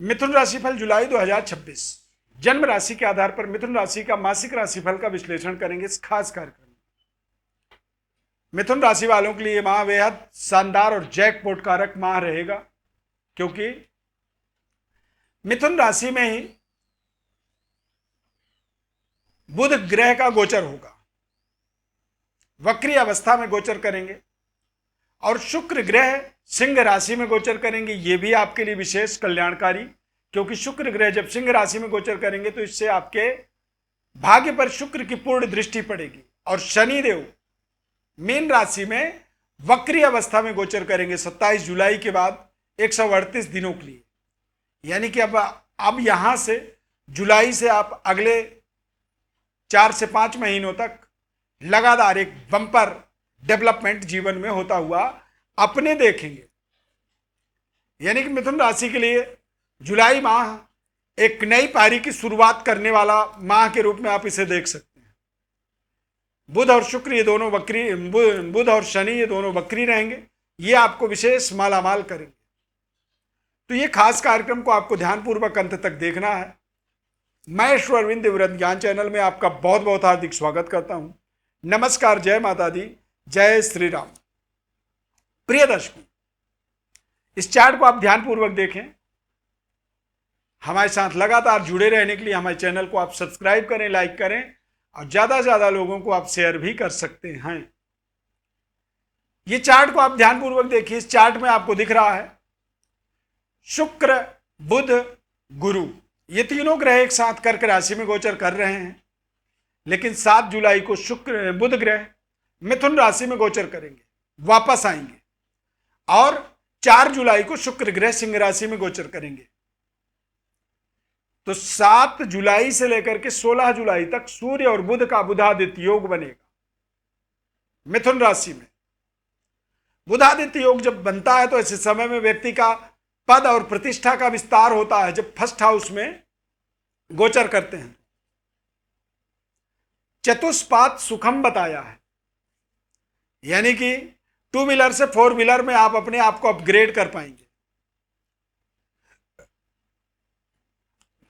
मिथुन राशिफल जुलाई 2026 जन्म राशि के आधार पर मिथुन राशि का मासिक राशिफल का विश्लेषण करेंगे इस खास कार्यक्रम में। मिथुन राशि वालों के लिए माह बेहद शानदार और जैकपॉट कारक माह रहेगा, क्योंकि मिथुन राशि में ही बुध ग्रह का गोचर होगा, वक्री अवस्था में गोचर करेंगे, और शुक्र ग्रह सिंह राशि में गोचर करेंगे। यह भी आपके लिए विशेष कल्याणकारी, क्योंकि शुक्र ग्रह जब सिंह राशि में गोचर करेंगे तो इससे आपके भाग्य पर शुक्र की पूर्ण दृष्टि पड़ेगी। और शनिदेव मीन राशि में वक्री अवस्था में गोचर करेंगे 27 जुलाई के बाद 138 दिनों के लिए। यानी कि अब यहां से जुलाई से आप अगले 4 से 5 महीनों तक लगातार एक बम्पर डेवलपमेंट जीवन में होता हुआ अपने देखेंगे। यानी कि मिथुन राशि के लिए जुलाई माह एक नई पारी की शुरुआत करने वाला माह के रूप में आप इसे देख सकते हैं। बुध और शुक्र ये दोनों वक्री, बुध और शनि ये दोनों वक्री रहेंगे, ये आपको विशेष मालामाल करेंगे। तो ये खास कार्यक्रम को आपको ध्यानपूर्वक अंत तक देखना है। मैं ईश्वर अरविंद दिव्यव्रत ज्ञान चैनल में आपका बहुत बहुत हार्दिक स्वागत करता हूं। नमस्कार, जय माता दी, जय श्री राम। प्रिय दर्शकों, इस चार्ट को आप ध्यानपूर्वक देखें। हमारे साथ लगातार जुड़े रहने के लिए हमारे चैनल को आप सब्सक्राइब करें, लाइक करें, और ज्यादा से ज्यादा लोगों को आप शेयर भी कर सकते हैं। ये चार्ट को आप ध्यानपूर्वक देखिए। इस चार्ट में आपको दिख रहा है शुक्र, बुध, गुरु, ये तीनों ग्रह एक साथ कर्क राशि में गोचर कर रहे हैं। लेकिन 7 जुलाई को बुध ग्रह मिथुन राशि में गोचर करेंगे, वापस आएंगे, और 4 जुलाई को शुक्र ग्रह सिंह राशि में गोचर करेंगे। तो 7 जुलाई से लेकर के 16 जुलाई तक सूर्य और बुध का बुधादित्य योग बनेगा मिथुन राशि में। बुधादित्य योग जब बनता है तो ऐसे समय में व्यक्ति का पद और प्रतिष्ठा का विस्तार होता है। जब फर्स्ट हाउस में गोचर करते हैं, चतुष्पाद सुखम बताया है, यानी कि 2 व्हीलर से 4 व्हीलर में आप अपने आप को अपग्रेड कर पाएंगे।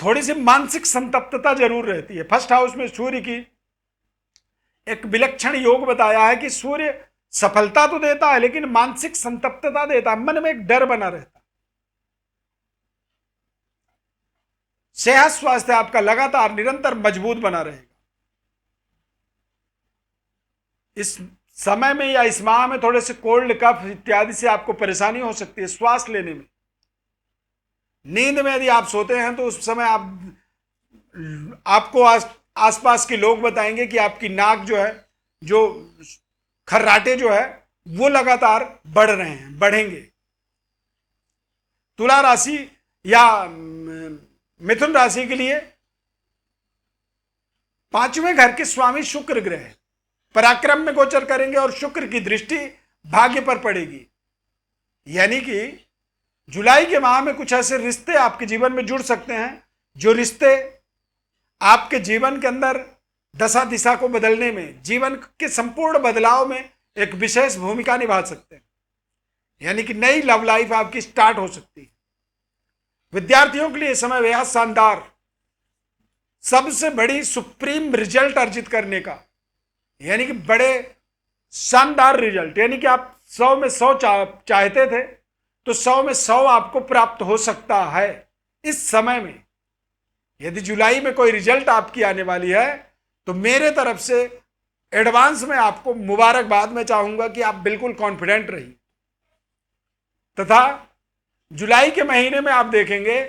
थोड़ी सी मानसिक संतप्तता जरूर रहती है। फर्स्ट हाउस में सूर्य की एक विलक्षण योग बताया है कि सूर्य सफलता तो देता है लेकिन मानसिक संतप्तता देता है, मन में एक डर बना रहता है। सेहत स्वास्थ्य आपका लगातार निरंतर मजबूत बना रहेगा। इस समय में या इस माह में थोड़े से कोल्ड, कफ इत्यादि से आपको परेशानी हो सकती है श्वास लेने में। नींद में यदि आप सोते हैं तो उस समय आपको आसपास के लोग बताएंगे कि आपकी नाक जो है, जो खर्राटे जो है वो लगातार बढ़ रहे हैं, बढ़ेंगे। तुला राशि या मिथुन राशि के लिए 5वें घर के स्वामी शुक्र ग्रह पराक्रम में गोचर करेंगे और शुक्र की दृष्टि भाग्य पर पड़ेगी। यानी कि जुलाई के माह में कुछ ऐसे रिश्ते आपके जीवन में जुड़ सकते हैं जो रिश्ते आपके जीवन के अंदर दशा दिशा को बदलने में, जीवन के संपूर्ण बदलाव में एक विशेष भूमिका निभा सकते हैं। यानी कि नई लव लाइफ आपकी स्टार्ट हो सकती है। विद्यार्थियों के लिए समय बेहद शानदार, सबसे बड़ी सुप्रीम रिजल्ट अर्जित करने का, यानी कि बड़े शानदार रिजल्ट। यानी कि आप 100 में 100 चाहते थे तो 100 में 100 आपको प्राप्त हो सकता है इस समय में। यदि जुलाई में कोई रिजल्ट आपकी आने वाली है तो मेरे तरफ से एडवांस में आपको मुबारकबाद मैं चाहूंगा कि आप बिल्कुल कॉन्फिडेंट रहिए। तथा जुलाई के महीने में आप देखेंगे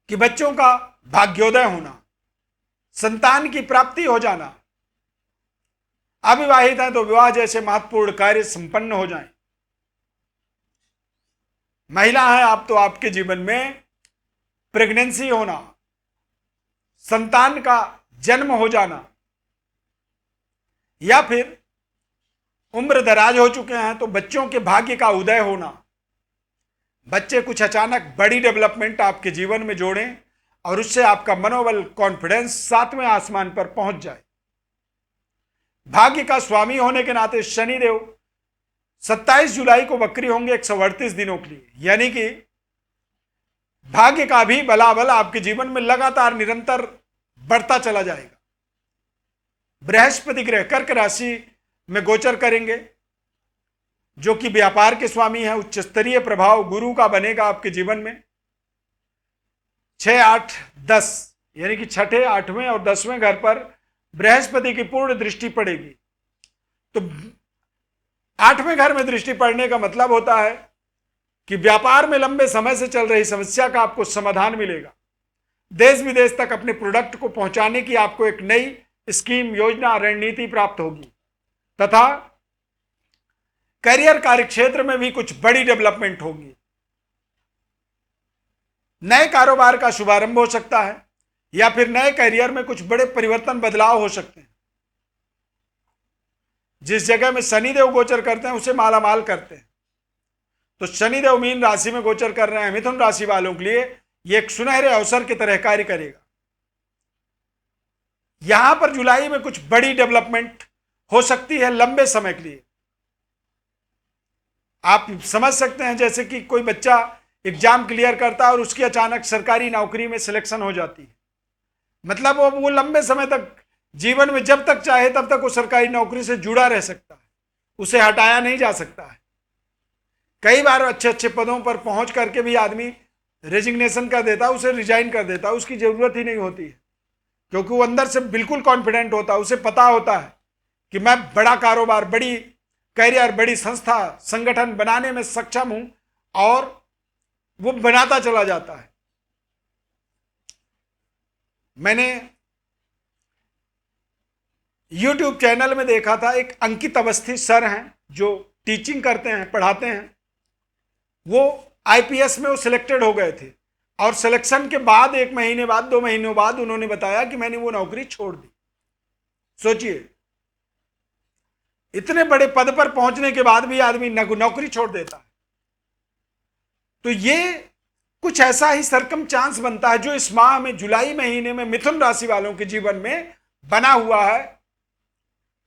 कि बच्चों का भाग्योदय होना, संतान की प्राप्ति हो जाना, अविवाहित हैं तो विवाह जैसे महत्वपूर्ण कार्य संपन्न हो जाएं। महिला है आप तो आपके जीवन में प्रेगनेंसी होना, संतान का जन्म हो जाना, या फिर उम्र दराज हो चुके हैं तो बच्चों के भाग्य का उदय होना। बच्चे कुछ अचानक बड़ी डेवलपमेंट आपके जीवन में जोड़ें और उससे आपका मनोबल, कॉन्फिडेंस 7वें आसमान पर पहुंच जाए। भाग्य का स्वामी होने के नाते शनिदेव 27 जुलाई को वक्री होंगे 138 दिनों के लिए। यानी कि भाग्य का भी बलाबल आपके जीवन में लगातार निरंतर बढ़ता चला जाएगा। बृहस्पति ग्रह कर्क राशि में गोचर करेंगे, जो कि व्यापार के स्वामी है। उच्च स्तरीय प्रभाव गुरु का बनेगा आपके जीवन में। 6, 8, 10 यानी कि छठे, 8वें और 10वें घर पर बृहस्पति की पूर्ण दृष्टि पड़ेगी। तो 8वें घर में दृष्टि पड़ने का मतलब होता है कि व्यापार में लंबे समय से चल रही समस्या का आपको समाधान मिलेगा। देश विदेश तक अपने प्रोडक्ट को पहुंचाने की आपको एक नई स्कीम, योजना, रणनीति प्राप्त होगी तथा करियर कार्यक्षेत्र में भी कुछ बड़ी डेवलपमेंट होगी। नए कारोबार का शुभारंभ हो सकता है या फिर नए करियर में कुछ बड़े परिवर्तन, बदलाव हो सकते हैं। जिस जगह में शनिदेव गोचर करते हैं उसे मालामाल करते हैं। तो शनिदेव मीन राशि में गोचर कर रहे हैं मिथुन राशि वालों के लिए यह एक सुनहरे अवसर की तरह कार्य करेगा। यहां पर जुलाई में कुछ बड़ी डेवलपमेंट हो सकती है लंबे समय के लिए। आप समझ सकते हैं जैसे कि कोई बच्चा एग्जाम क्लियर करता है और उसकी अचानक सरकारी नौकरी में सिलेक्शन हो जाती है। मतलब वो लंबे समय तक जीवन में जब तक चाहे तब तक वो सरकारी नौकरी से जुड़ा रह सकता है, उसे हटाया नहीं जा सकता है। कई बार अच्छे अच्छे पदों पर पहुंच करके भी आदमी रेजिग्नेशन कर देता है, उसे रिजाइन कर देता है, उसकी जरूरत ही नहीं होती है, क्योंकि वो अंदर से बिल्कुल कॉन्फिडेंट होता है। उसे पता होता है कि मैं बड़ा कारोबार, बड़ी करियर, बड़ी संस्था, संगठन बनाने में सक्षम हूं और वो बनाता चला जाता है। मैंने YouTube चैनल में देखा था, एक अंकित अवस्थी सर हैं जो टीचिंग करते हैं, पढ़ाते हैं। वो IPS में वो सिलेक्टेड हो गए थे और सिलेक्शन के बाद 1 महीने बाद, 2 महीनों बाद उन्होंने बताया कि मैंने वो नौकरी छोड़ दी। सोचिए, इतने बड़े पद पर पहुंचने के बाद भी आदमी नौकरी छोड़ देता है। तो ये कुछ ऐसा ही सरकमचांस बनता है जो इस माह में, जुलाई महीने में मिथुन राशि वालों के जीवन में बना हुआ है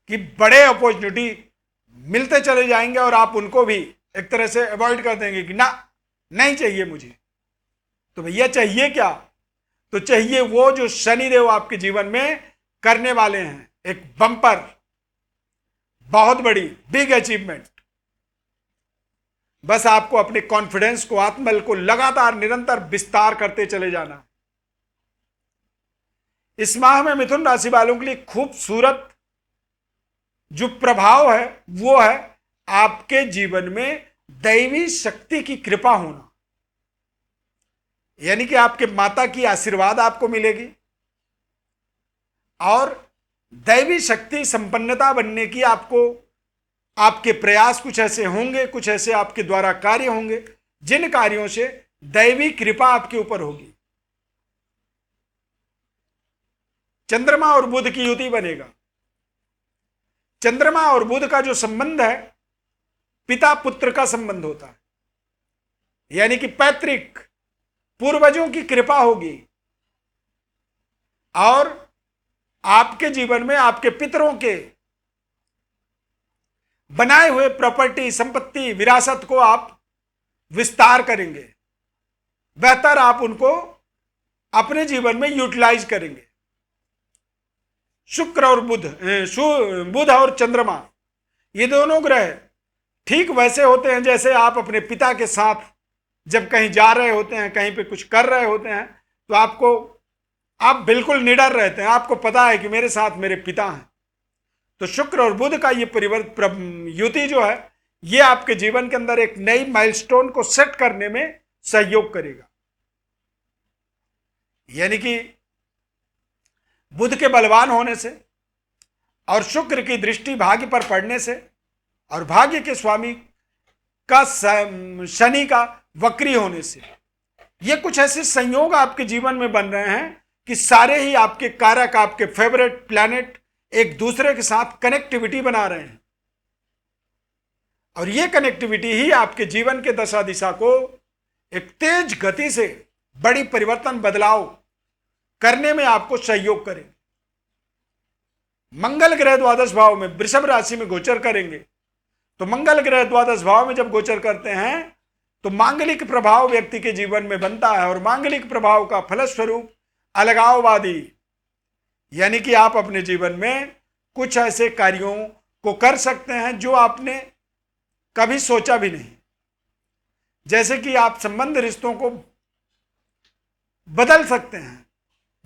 कि बड़े अपॉर्चुनिटी मिलते चले जाएंगे और आप उनको भी एक तरह से अवॉइड कर देंगे कि ना, नहीं चाहिए मुझे। तो भैया चाहिए क्या? तो चाहिए वो जो शनिदेव आपके जीवन में करने वाले हैं, एक बम्पर, बहुत बड़ी बिग अचीवमेंट। बस आपको अपने कॉन्फिडेंस को, आत्मबल को लगातार निरंतर विस्तार करते चले जाना। इस माह में मिथुन राशि वालों के लिए खूबसूरत जो प्रभाव है वो है आपके जीवन में दैवी शक्ति की कृपा होना, यानी कि आपके माता की आशीर्वाद आपको मिलेगी और दैवी शक्ति संपन्नता बनने की आपको, आपके प्रयास कुछ ऐसे होंगे, कुछ ऐसे आपके द्वारा कार्य होंगे जिन कार्यों से दैवी कृपा आपके ऊपर होगी। चंद्रमा और बुध की युति बनेगा। चंद्रमा और बुध का जो संबंध है पिता पुत्र का संबंध होता है, यानी कि पैतृक पूर्वजों की कृपा होगी और आपके जीवन में आपके पितरों के बनाए हुए प्रॉपर्टी, संपत्ति, विरासत को आप विस्तार करेंगे, बेहतर आप उनको अपने जीवन में यूटिलाइज करेंगे। शुक्र और बुध और चंद्रमा, ये दोनों ग्रह ठीक वैसे होते हैं जैसे आप अपने पिता के साथ जब कहीं जा रहे होते हैं, कहीं पे कुछ कर रहे होते हैं, तो आप बिल्कुल निडर रहते हैं। आपको पता है कि मेरे साथ मेरे पिता हैं। तो शुक्र और बुध का ये युति जो है, ये आपके जीवन के अंदर एक नई माइलस्टोन को सेट करने में सहयोग करेगा। यानी कि बुध के बलवान होने से और शुक्र की दृष्टि भाग्य पर पड़ने से और भाग्य के स्वामी का शनि का वक्री होने से, ये कुछ ऐसे संयोग आपके जीवन में बन रहे हैं कि सारे ही आपके कारक, आपके फेवरेट प्लैनेट एक दूसरे के साथ कनेक्टिविटी बना रहे हैं और ये कनेक्टिविटी ही आपके जीवन के दशा दिशा को एक तेज गति से बड़ी परिवर्तन, बदलाव करने में आपको सहयोग करें। मंगल ग्रह द्वादश भाव में वृषभ राशि में गोचर करेंगे। तो मंगल ग्रह द्वादश भाव में जब गोचर करते हैं तो मांगलिक प्रभाव व्यक्ति के जीवन में बनता है और मांगलिक प्रभाव का फलस्वरूप अलगाववादी, यानी कि आप अपने जीवन में कुछ ऐसे कार्यों को कर सकते हैं जो आपने कभी सोचा भी नहीं। जैसे कि आप संबंध रिश्तों को बदल सकते हैं।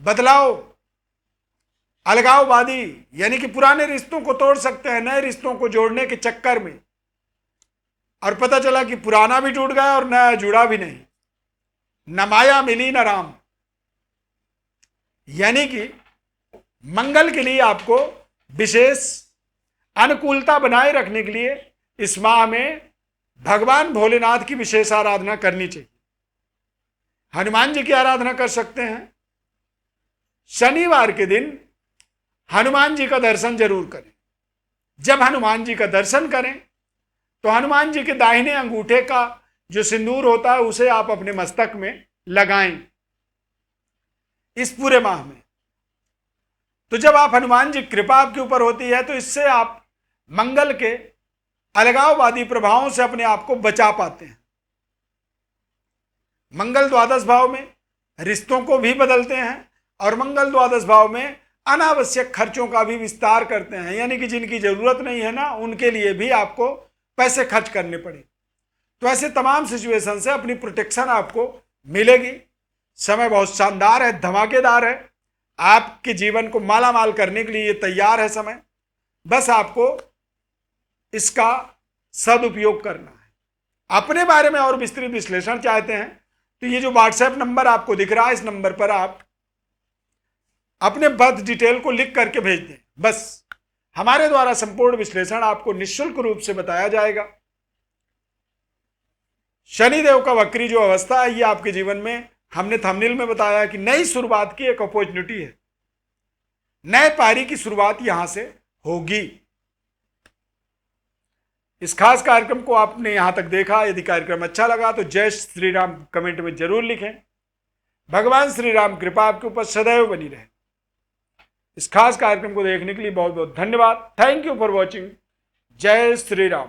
बदलाव अलगाववादी, यानी कि पुराने रिश्तों को तोड़ सकते हैं नए रिश्तों को जोड़ने के चक्कर में, और पता चला कि पुराना भी टूट गया और नया जुड़ा भी नहीं। न माया मिली न राम। यानी कि मंगल के लिए आपको विशेष अनुकूलता बनाए रखने के लिए इस माह में भगवान भोलेनाथ की विशेष आराधना करनी चाहिए। हनुमान जी की आराधना कर सकते हैं। शनिवार के दिन हनुमान जी का दर्शन जरूर करें। जब हनुमान जी का दर्शन करें तो हनुमान जी के दाहिने अंगूठे का जो सिंदूर होता है उसे आप अपने मस्तक में लगाएं इस पूरे माह में। तो जब आप हनुमान जी कृपा आपके ऊपर होती है तो इससे आप मंगल के अलगाववादी प्रभावों से अपने आप को बचा पाते हैं। मंगल द्वादश भाव में रिश्तों को भी बदलते हैं और मंगल द्वादश भाव में अनावश्यक खर्चों का भी विस्तार करते हैं, यानी कि जिनकी जरूरत नहीं है ना उनके लिए भी आपको पैसे खर्च करने पड़े। तो ऐसे तमाम सिचुएशन से अपनी प्रोटेक्शन आपको मिलेगी। समय बहुत शानदार है, धमाकेदार है। आपके जीवन को मालामाल करने के लिए ये तैयार है समय। बस आपको इसका सदुपयोग करना है। अपने बारे में और विस्तृत विश्लेषण चाहते हैं तो ये जो व्हाट्सएप नंबर आपको दिख रहा है इस नंबर पर आप अपने बर्थ डिटेल को लिख करके भेज दें। बस हमारे द्वारा संपूर्ण विश्लेषण आपको निःशुल्क रूप से बताया जाएगा। शनिदेव का वक्री जो अवस्था है ये आपके जीवन में हमने थंबनेल में बताया कि नई शुरुआत की एक अपॉर्चुनिटी है। नए पारी की शुरुआत यहां से होगी। इस खास कार्यक्रम को आपने यहां तक देखा। यदि कार्यक्रम अच्छा लगा तो जय श्री राम कमेंट में जरूर लिखें। भगवान श्री राम कृपा आपके ऊपर सदैव बनी रहे। इस खास कार्यक्रम को देखने के लिए बहुत बहुत धन्यवाद। Thank you for watching. जय श्री राम।